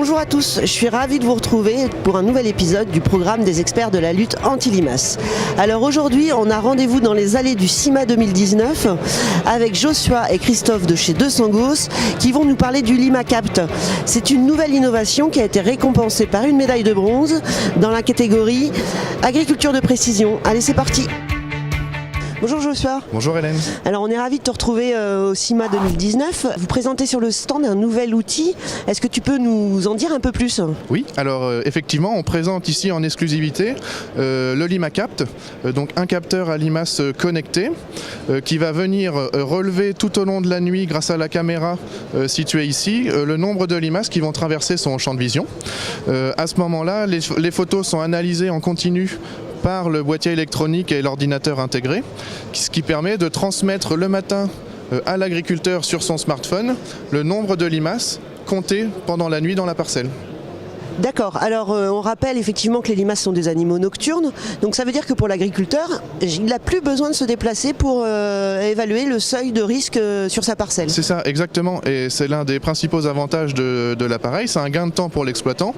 Bonjour à tous, je suis ravie de vous retrouver pour un nouvel épisode du programme des experts de la lutte anti-limaces. Alors aujourd'hui, on a rendez-vous dans les allées du CIMA 2019 avec Joshua et Christophe de chez 200 Gosses qui vont nous parler du LimaCapt. C'est une nouvelle innovation qui a été récompensée par une médaille de bronze dans la catégorie agriculture de précision. Allez, c'est parti! Bonjour Joshua. Bonjour Hélène. Alors on est ravis de te retrouver au CIMA 2019. Vous présentez sur le stand un nouvel outil. Est-ce que tu peux nous en dire un peu plus ? Oui, alors effectivement on présente ici en exclusivité le LimaCapt, donc un capteur à limaces connecté qui va venir relever tout au long de la nuit grâce à la caméra située ici le nombre de limaces qui vont traverser son champ de vision. À ce moment-là, les photos sont analysées en continu par le boîtier électronique et l'ordinateur intégré, ce qui permet de transmettre le matin à l'agriculteur sur son smartphone le nombre de limaces comptées pendant la nuit dans la parcelle. D'accord, alors on rappelle effectivement que les limaces sont des animaux nocturnes, donc ça veut dire que pour l'agriculteur, il n'a plus besoin de se déplacer pour évaluer le seuil de risque sur sa parcelle. C'est ça, exactement, et c'est l'un des principaux avantages de l'appareil, c'est un gain de temps pour l'exploitant.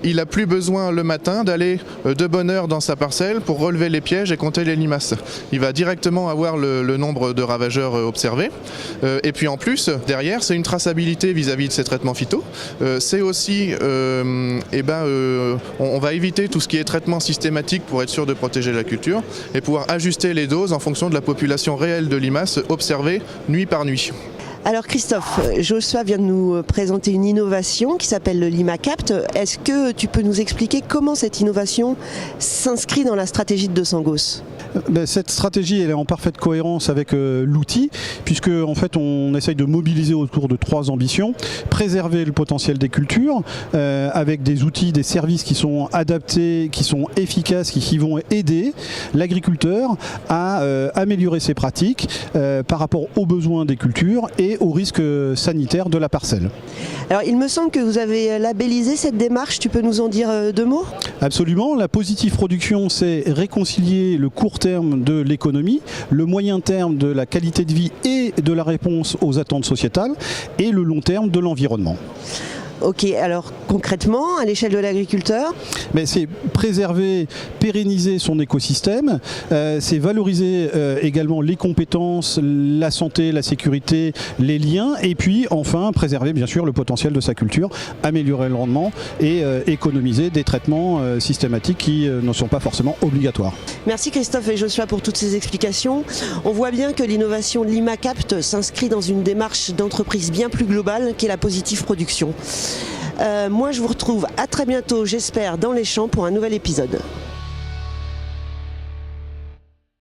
Il n'a plus besoin le matin d'aller de bonne heure dans sa parcelle pour relever les pièges et compter les limaces. Il va directement avoir le nombre de ravageurs observés, et puis en plus, derrière, c'est une traçabilité vis-à-vis de ces traitements phyto. C'est aussi... on va éviter tout ce qui est traitement systématique pour être sûr de protéger la culture et pouvoir ajuster les doses en fonction de la population réelle de limaces observée nuit par nuit. Alors Christophe, Joshua vient de nous présenter une innovation qui s'appelle le LimaCapt. Est-ce que tu peux nous expliquer comment cette innovation s'inscrit dans la stratégie de 200 Gosses ? Cette stratégie elle est en parfaite cohérence avec l'outil, puisque en fait on essaye de mobiliser autour de 3 ambitions. Préserver le potentiel des cultures avec des outils, des services qui sont adaptés, qui sont efficaces, qui vont aider l'agriculteur à améliorer ses pratiques par rapport aux besoins des cultures et aux risques sanitaires de la parcelle. Alors il me semble que vous avez labellisé cette démarche, tu peux nous en dire 2 mots ? Absolument, la positive production c'est réconcilier le court terme de l'économie, le moyen terme de la qualité de vie et de la réponse aux attentes sociétales et le long terme de l'environnement. Ok, alors concrètement, à l'échelle de l'agriculteur ? C'est préserver, pérenniser son écosystème, c'est valoriser également les compétences, la santé, la sécurité, les liens, et puis enfin préserver bien sûr le potentiel de sa culture, améliorer le rendement et économiser des traitements systématiques qui ne sont pas forcément obligatoires. Merci Christophe et Joshua pour toutes ces explications. On voit bien que l'innovation LimaCapt s'inscrit dans une démarche d'entreprise bien plus globale qu'est la positive production. Moi je vous retrouve à très bientôt, j'espère, dans les champs pour un nouvel épisode.